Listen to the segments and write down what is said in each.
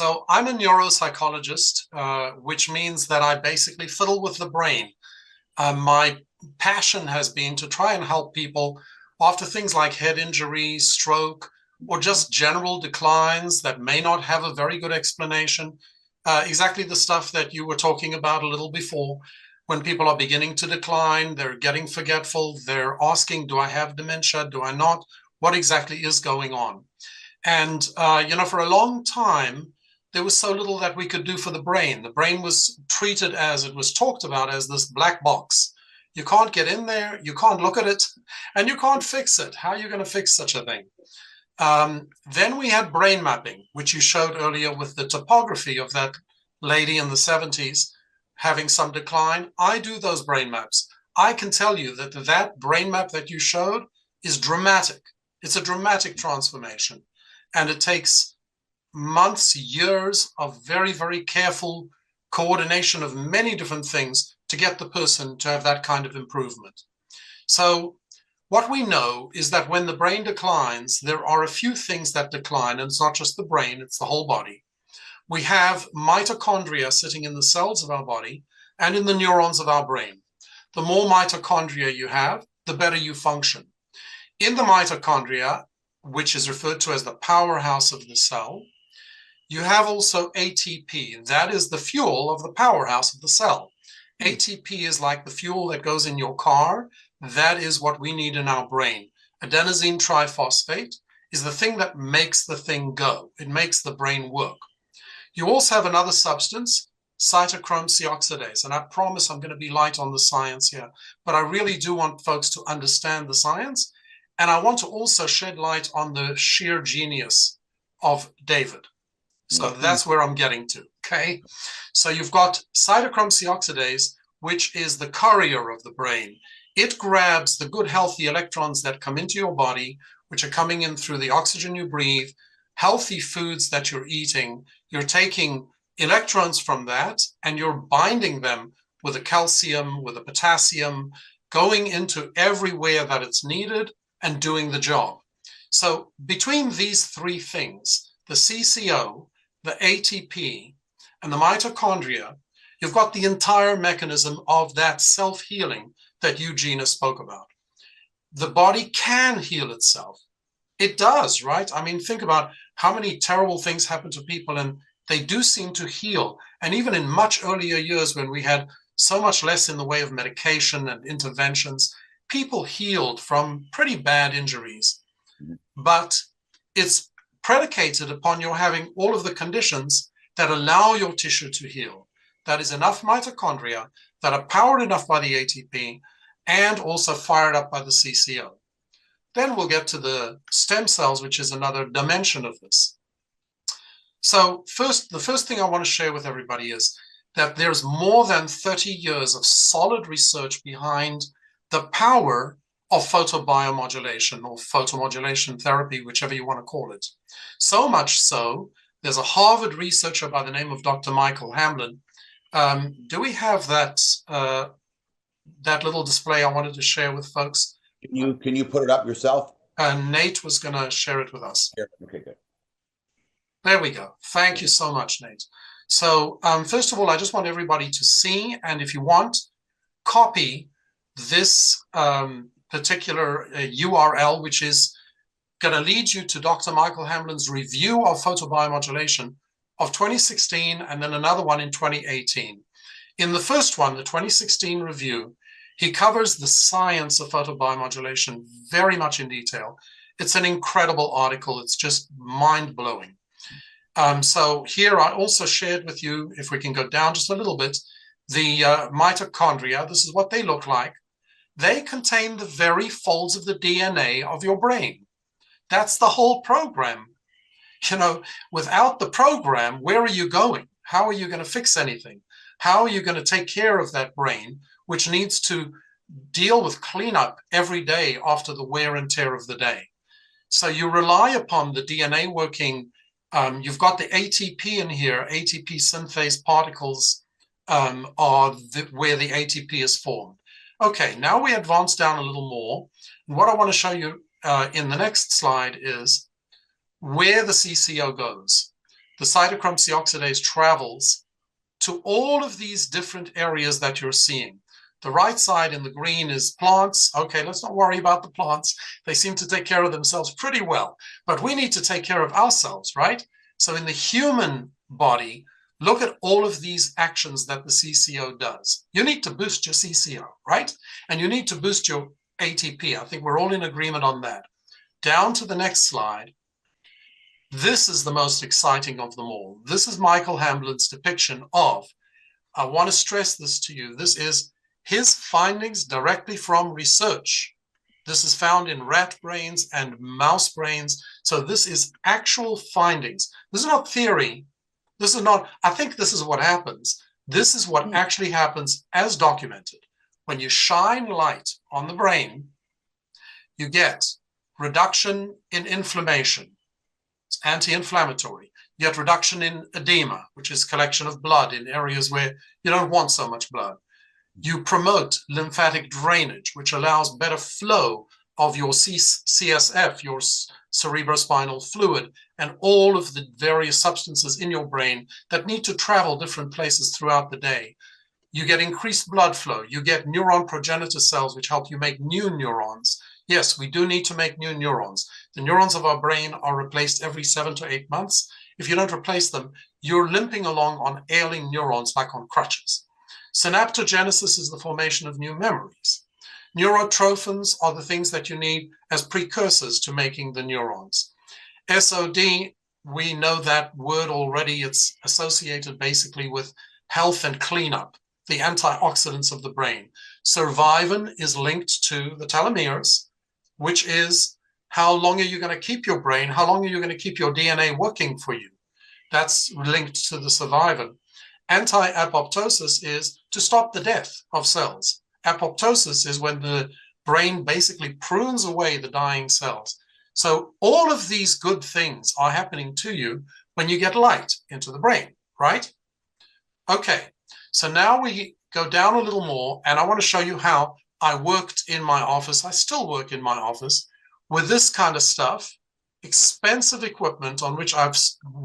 So I'm a neuropsychologist, which means that I basically fiddle with the brain. My passion has been to try and help people after things like head injury, stroke, or just general declines that may not have a very good explanation. Exactly the stuff that you were talking about a little before. When people are beginning to decline, they're getting forgetful, they're asking, do I have dementia? Do I not? What exactly is going on? And, for a long time, there was so little that we could do for the brain. The brain was treated, as it was talked about, as this black box. You can't get in there, you can't look at it, and you can't fix it. How are you going to fix such a thing? Then we had brain mapping, which you showed earlier with the topography of that lady in the 70s having some decline. I do those brain maps. I can tell you that that brain map that you showed is dramatic. It's a dramatic transformation. And it takes months, years of very, very careful coordination of many different things to get the person to have that kind of improvement. So what we know is that when the brain declines, there are a few things that decline, and it's not just the brain, it's the whole body. We have mitochondria sitting in the cells of our body and in the neurons of our brain. The more mitochondria you have, the better you function. In the mitochondria, which is referred to as the powerhouse of the cell, you have also ATP. That is the fuel of the powerhouse of the cell. ATP is like the fuel that goes in your car. That is what we need in our brain. Adenosine triphosphate is the thing that makes the thing go. It makes the brain work. You also have another substance, cytochrome C oxidase. And I promise I'm going to be light on the science here, but I really do want folks to understand the science. And I want to also shed light on the sheer genius of David. So that's where I'm getting to, okay? So you've got cytochrome C oxidase, which is the courier of the brain. It grabs the good, healthy electrons that come into your body, which are coming in through the oxygen you breathe, healthy foods that you're eating. You're taking electrons from that, and you're binding them with the calcium, with the potassium, going into everywhere that it's needed and doing the job. So between these three things, the CCO, the ATP, and the mitochondria, you've got the entire mechanism of that self-healing that you, Gina, spoke about. The body can heal itself. It does, right? I mean, think about how many terrible things happen to people, and they do seem to heal. And even in much earlier years, when we had so much less in the way of medication and interventions, people healed from pretty bad injuries. But it's predicated upon your having all of the conditions that allow your tissue to heal. That is enough mitochondria that are powered enough by the ATP and also fired up by the CCO. Then we'll get to the stem cells, which is another dimension of this. So the first thing I want to share with everybody is that there's more than 30 years of solid research behind the power of photobiomodulation or photomodulation therapy, whichever you want to call it. So much so, there's a Harvard researcher by the name of Dr. Michael Hamblin. Do we have that little display I wanted to share with folks? Can you put it up yourself? Nate was going to share it with us. Okay, good. There we go. Thank you so much, Nate. So first of all, I just want everybody to see, and if you want, copy this particular URL, which is going to lead you to Dr. Michael Hamblin's review of photobiomodulation of 2016, and then another one in 2018. In the first one, the 2016 review, he covers the science of photobiomodulation very much in detail. It's an incredible article. It's just mind-blowing. So here I also shared with you, if we can go down just a little bit, the mitochondria. This is what they look like. They contain the very folds of the DNA of your brain. That's the whole program. You know, without the program, where are you going? How are you going to fix anything? How are you going to take care of that brain, which needs to deal with cleanup every day after the wear and tear of the day? So you rely upon the DNA working. You've got the ATP in here. ATP synthase particles are where the ATP is formed. Okay, now we advance down a little more. And what I want to show you in the next slide is where the CCO goes. the cytochrome C oxidase travels to all of these different areas that you're seeing. The right side in the green is plants. Okay, let's not worry about the plants. They seem to take care of themselves pretty well, but we need to take care of ourselves, right? So in the human body, look at all of these actions that the CCO does. You need to boost your CCO, right? And you need to boost your ATP. I think we're all in agreement on that. Down to the next slide. This is the most exciting of them all. This is Michael Hamblin's depiction of, I want to stress this to you, this is his findings directly from research. This is found in rat brains and mouse brains. So this is actual findings. This is not theory. This is not, I think this is what happens. This is what actually happens as documented. When you shine light on the brain, you get reduction in inflammation. It's anti-inflammatory. You get reduction in edema, which is collection of blood in areas where you don't want so much blood. You promote lymphatic drainage, which allows better flow of your CSF, your cerebrospinal fluid, and all of the various substances in your brain that need to travel different places throughout the day. You get increased blood flow. You get neuron progenitor cells, which help you make new neurons. Yes, we do need to make new neurons. The neurons of our brain are replaced every 7 to 8 months. If you don't replace them, you're limping along on ailing neurons like on crutches. Synaptogenesis is the formation of new memories. Neurotrophins are the things that you need as precursors to making the neurons. SOD, we know that word already. It's associated basically with health and cleanup, the antioxidants of the brain. Survivin is linked to the telomeres, which is how long are you going to keep your brain? How long are you going to keep your DNA working for you? That's linked to the survivin. Anti-apoptosis is to stop the death of cells. Apoptosis is when the brain basically prunes away the dying cells. So all of these good things are happening to you when you get light into the brain, right? Okay, so now we go down a little more, and I want to show you how I worked in my office. I still work in my office with this kind of stuff, expensive equipment on which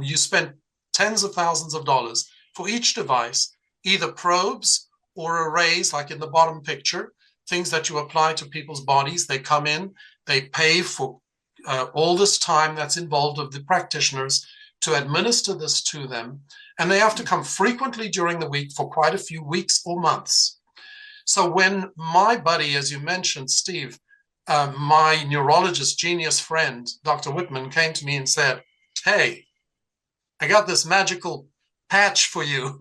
you spend tens of thousands of dollars for each device, either probes or arrays, like in the bottom picture, things that you apply to people's bodies. They come in, they pay for all this time that's involved of the practitioners to administer this to them, and they have to come frequently during the week for quite a few weeks or months. So when my buddy, as you mentioned, Steve, my neurologist genius friend, Dr. Whitman, came to me and said, hey, I got this magical patch for you.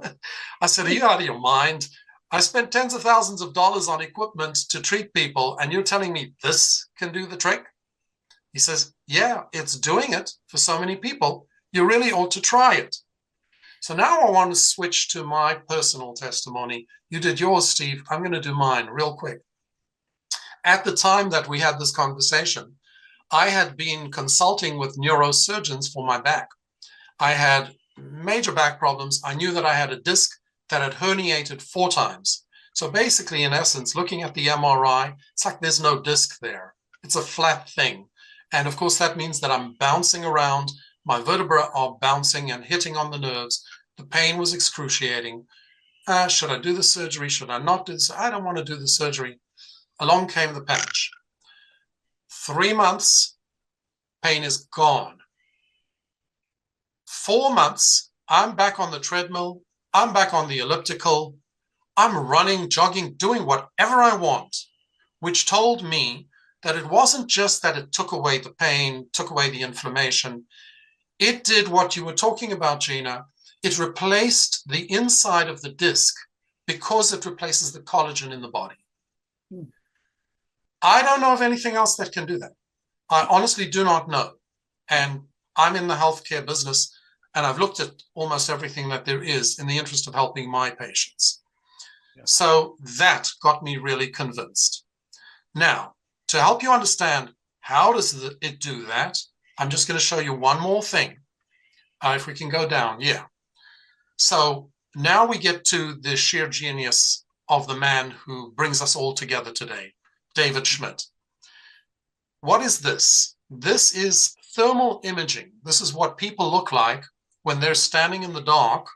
I said, are you out of your mind? I spent tens of thousands of dollars on equipment to treat people, and you're telling me this can do the trick? He says, yeah, it's doing it for so many people. You really ought to try it. So now I want to switch to my personal testimony. You did yours, Steve. I'm going to do mine real quick. At the time that we had this conversation, I had been consulting with neurosurgeons for my back. I had major back problems. I knew that I had a disc that had herniated 4 times. So basically, in essence, looking at the MRI, it's like there's no disc there. It's a flat thing. And of course, that means that I'm bouncing around. My vertebrae are bouncing and hitting on the nerves. The pain was excruciating. Should I do the surgery? Should I not do this? I don't want to do the surgery. Along came the patch. 3 months, pain is gone. 4 months, I'm back on the treadmill. I'm back on the elliptical. I'm running, jogging, doing whatever I want, which told me that it wasn't just that it took away the pain, took away the inflammation. It did what you were talking about, Gina. It replaced the inside of the disc because it replaces the collagen in the body. I don't know of anything else that can do that. I honestly do not know. And I'm in the healthcare business, and I've looked at almost everything that there is in the interest of helping my patients. Yeah. So that got me really convinced. Now, to help you understand how does it do that, I'm just going to show you one more thing. If we can go down, yeah. So now we get to the sheer genius of the man who brings us all together today, David Schmidt. What is this? This is thermal imaging. This is what people look like when they're standing in the dark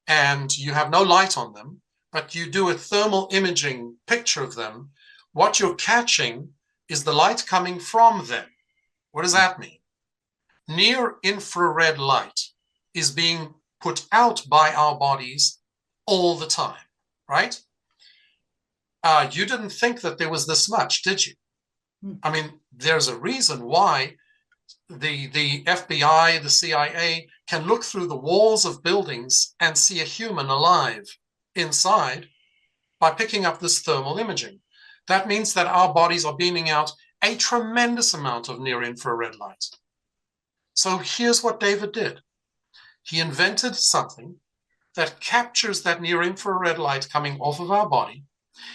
and you have no light on them, but you do a thermal imaging picture of them, what you're catching is the light coming from them. What does that mean? Near infrared light is being put out by our bodies all the time, right? You didn't think that there was this much, did you? I mean, there's a reason why the FBI, the CIA can look through the walls of buildings and see a human alive inside by picking up this thermal imaging. That means that our bodies are beaming out a tremendous amount of near infrared light. So here's what David did. He invented something that captures that near infrared light coming off of our body.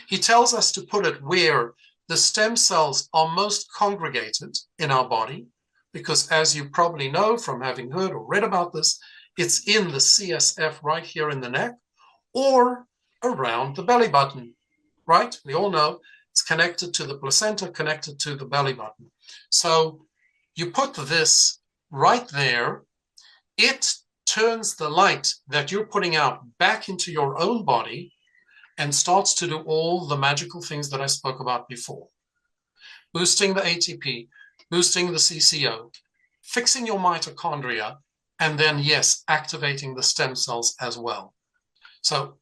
He tells us to put it where the stem cells are most congregated in our body, because as you probably know from having heard or read about this, it's in the CSF right here in the neck or around the belly button, right? We all know it's connected to the placenta, connected to the belly button. So you put this right there, it turns the light that you're putting out back into your own body and starts to do all the magical things that I spoke about before. Boosting the ATP, boosting the CCO, fixing your mitochondria, and then, yes, activating the stem cells as well. So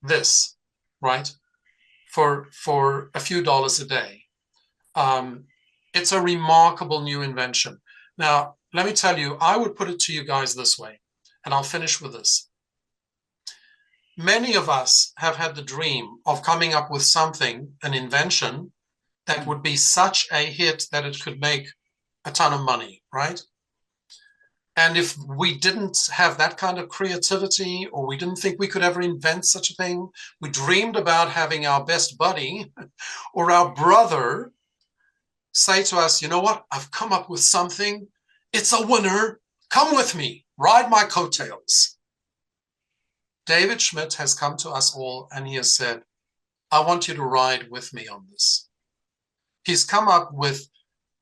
this, right, for a few dollars a day. It's a remarkable new invention. Now, let me tell you, I would put it to you guys this way, and I'll finish with this. Many of us have had the dream of coming up with something, an invention, that would be such a hit that it could make a ton of money, right? And if we didn't have that kind of creativity, or we didn't think we could ever invent such a thing, we dreamed about having our best buddy or our brother say to us, you know what, I've come up with something. It's a winner. Come with me. Ride my coattails. David Schmidt has come to us all and he has said, I want you to ride with me on this. He's come up with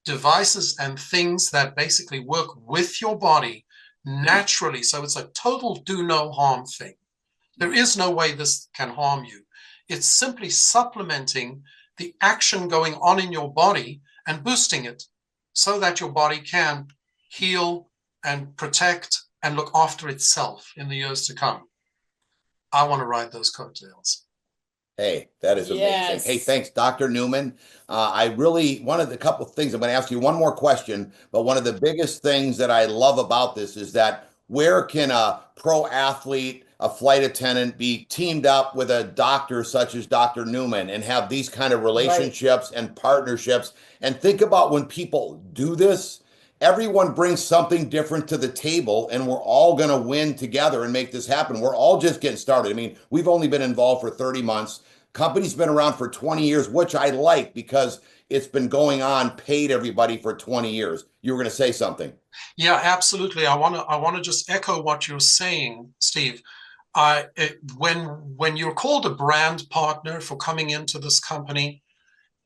devices and things that basically work with your body naturally. So it's a total do no harm thing. There is no way this can harm you. It's simply supplementing the action going on in your body and boosting it so that your body can heal and protect and look after itself in the years to come. I want to ride those coattails. Hey, that is amazing. Yes. Hey, thanks, Dr. Newman. I really, one of the couple of things, I'm going to ask you one more question, but one of the biggest things that I love about this is that where can a pro athlete, a flight attendant be teamed up with a doctor such as Dr. Newman and have these kind of relationships and partnerships? And think about when people do this, everyone brings something different to the table and we're all going to win together and make this happen. We're all just getting started. I mean, we've only been involved for 30 months. Company's been around for 20 years, which I like because it's been going on, paid everybody for 20 years. You were going to say something. Yeah, absolutely. I want to just echo what you're saying, Steve. When you're called a brand partner for coming into this company,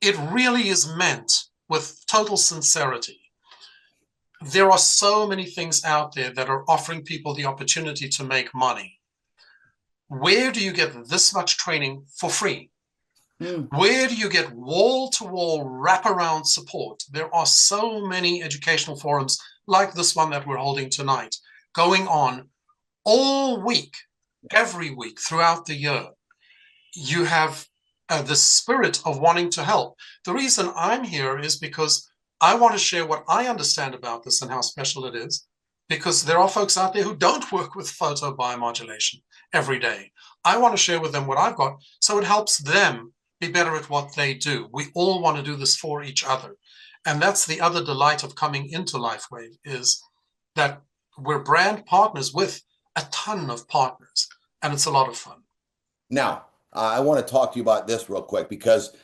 it really is meant with total sincerity. There are so many things out there that are offering people the opportunity to make money. Where do you get this much training for free? Where do you get wall-to-wall wraparound support? There are so many educational forums like this one that we're holding tonight going on all week, every week throughout the year. You have the spirit of wanting to help. The reason I'm here is because I want to share what I understand about this and how special it is, because there are folks out there who don't work with photobiomodulation every day. I want to share with them what I've got so it helps them be better at what they do. We all want to do this for each other. And that's the other delight of coming into Lifewave, is that we're brand partners with a ton of partners, and it's a lot of fun. Now, I want to talk to you about this real quick, because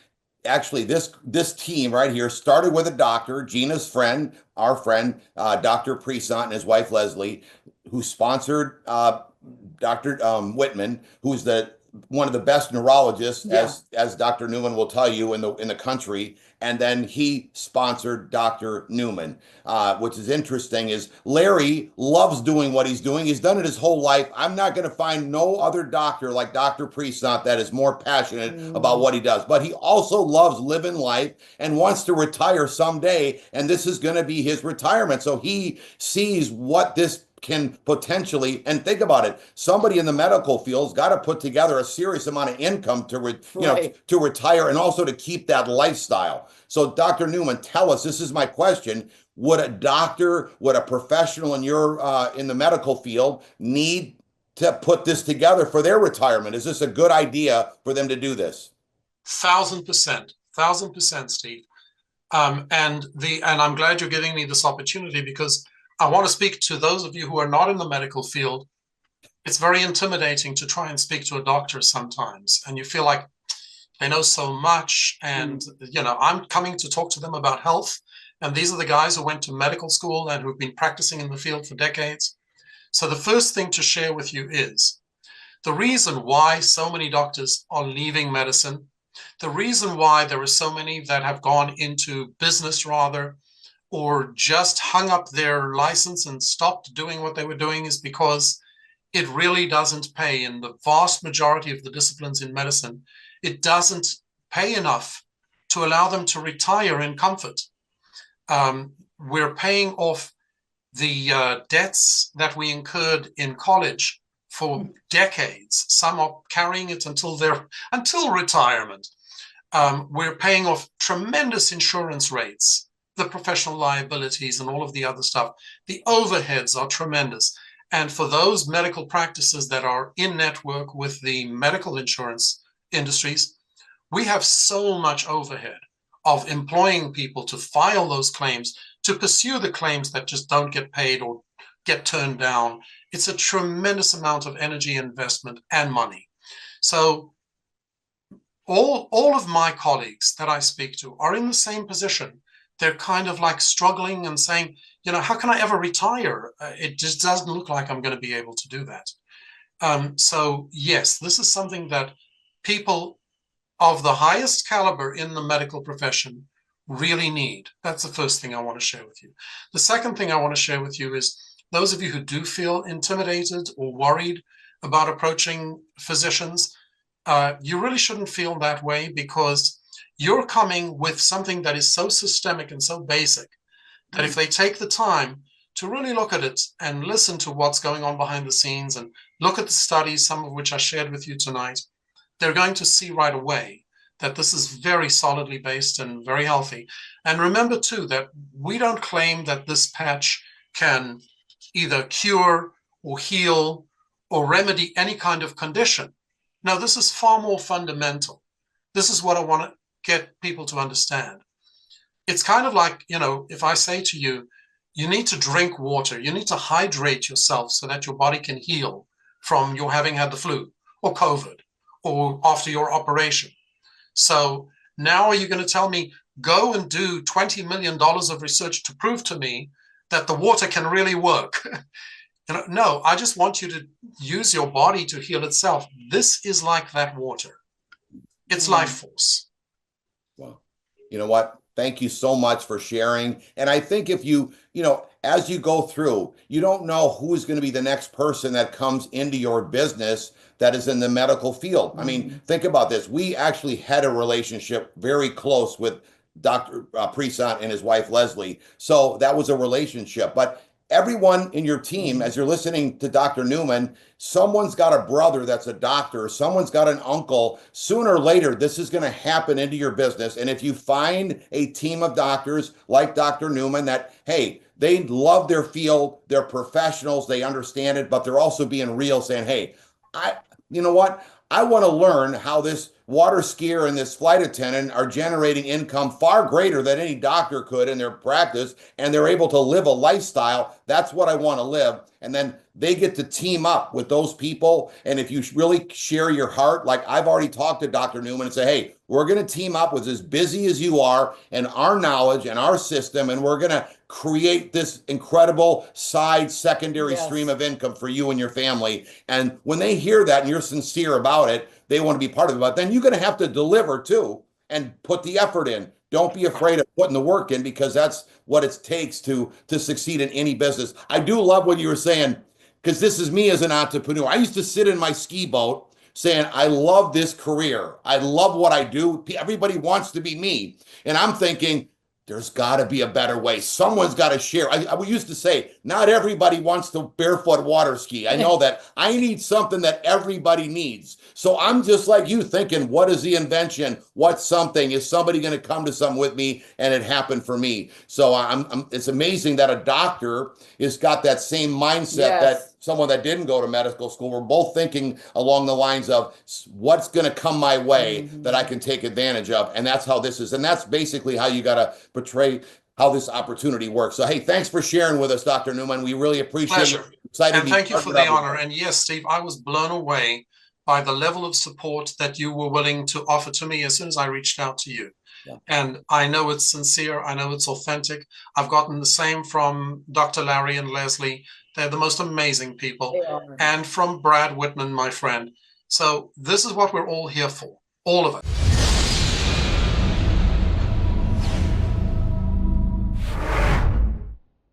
actually this team right here started with a doctor, Gina's friend, our friend, Dr. Presant and his wife, Leslie, who sponsored Dr. Whitman, who's the one of the best neurologists, Yeah. as Dr. Newman will tell you, in the country. And then he sponsored Dr. Newman, which is interesting. Is Larry loves doing what he's doing. He's done it his whole life. I'm not going to find no other doctor like Dr. Presant that is more passionate about what he does. But he also loves living life and wants to retire someday. And this is going to be his retirement. So he sees what this can potentially, and think about it, somebody in the medical field's got to put together a serious amount of income to to retire and also to keep that lifestyle. So Dr. Newman, tell us, this is my question, would a doctor, would a professional in your in the medical field need to put this together for their retirement? Is this a good idea for them to do this? 1,000%, Steve. And I'm glad you're giving me this opportunity, because I want to speak to those of you who are not in the medical field. It's very intimidating to try and speak to a doctor sometimes, and you feel like they know so much. And, I'm coming to talk to them about health. And these are the guys who went to medical school and who've been practicing in the field for decades. So the first thing to share with you is the reason why so many doctors are leaving medicine, the reason why there are so many that have gone into business rather, or just hung up their license and stopped doing what they were doing, is because it really doesn't pay. In the vast majority of the disciplines in medicine, it doesn't pay enough to allow them to retire in comfort. We're paying off the debts that we incurred in college for decades. Some are carrying it until retirement. We're paying off tremendous insurance rates, the professional liabilities and all of the other stuff. The overheads are tremendous. And for those medical practices that are in network with the medical insurance industries, we have so much overhead of employing people to file those claims, to pursue the claims that just don't get paid or get turned down. It's a tremendous amount of energy, investment, and money. So all of my colleagues that I speak to are in the same position. They're kind of like struggling and saying, how can I ever retire? It just doesn't look like I'm going to be able to do that. So yes, this is something that people of the highest caliber in the medical profession really need. That's the first thing I want to share with you. The second thing I want to share with you is those of you who do feel intimidated or worried about approaching physicians, you really shouldn't feel that way, because you're coming with something that is so systemic and so basic that if they take the time to really look at it and listen to what's going on behind the scenes and look at the studies, some of which I shared with you tonight, they're going to see right away that this is very solidly based and very healthy. And remember too, that we don't claim that this patch can either cure or heal or remedy any kind of condition. No, this is far more fundamental. This is what I want to get people to understand. It's kind of like, if I say to you, you need to drink water, you need to hydrate yourself so that your body can heal from your having had the flu or COVID or after your operation. So now are you going to tell me, go and do $20 million of research to prove to me that the water can really work? No, I just want you to use your body to heal itself. This is like that water. It's life force. Well, you know what? Thank you so much for sharing. And I think if as you go through, you don't know who's going to be the next person that comes into your business that is in the medical field. I mean, think about this. We actually had a relationship very close with Dr. Presant and his wife, Leslie. So that was a relationship. But everyone in your team, as you're listening to Dr. Newman, someone's got a brother that's a doctor, someone's got an uncle. Sooner or later, this is going to happen into your business. And if you find a team of doctors like Dr. Newman that, hey, they love their field, they're professionals, they understand it, but they're also being real, saying, hey, you know what? I want to learn how this water skier and this flight attendant are generating income far greater than any doctor could in their practice, and they're able to live a lifestyle. That's what I want to live. And then they get to team up with those people. And if you really share your heart, like I've already talked to Dr. Newman and say, hey, we're going to team up with as busy as you are and our knowledge and our system, and we're going to create this incredible secondary stream of income for you and your family. And when they hear that and you're sincere about it, they want to be part of it. But then you're going to have to deliver too and put the effort in. Don't be afraid of putting the work in, because that's what it takes to succeed in any business. I do love what you were saying, because this is me as an entrepreneur. I used to sit in my ski boat saying, I love this career. I love what I do. Everybody wants to be me. And I'm thinking, there's got to be a better way. Someone's got to share. I used to say, not everybody wants to barefoot water ski. I know that. I need something that everybody needs. So I'm just like you, thinking, what is the invention? What's something? Is somebody going to come to something with me? And it happened for me. So it's amazing that a doctor has got that same mindset that someone that didn't go to medical school. We're both thinking along the lines of what's going to come my way that I can take advantage of. And that's how this is. And that's basically how you got to portray how this opportunity works. So, hey, thanks for sharing with us, Dr. Newman. We really appreciate it. Excited, and thank you for the honor. And yes, Steve, I was blown away by the level of support that you were willing to offer to me as soon as I reached out to you. Yeah. And I know it's sincere. I know it's authentic. I've gotten the same from Dr. Larry and Leslie. They're the most amazing people. And from Brad Whitman, my friend. So this is what we're all here for, all of it.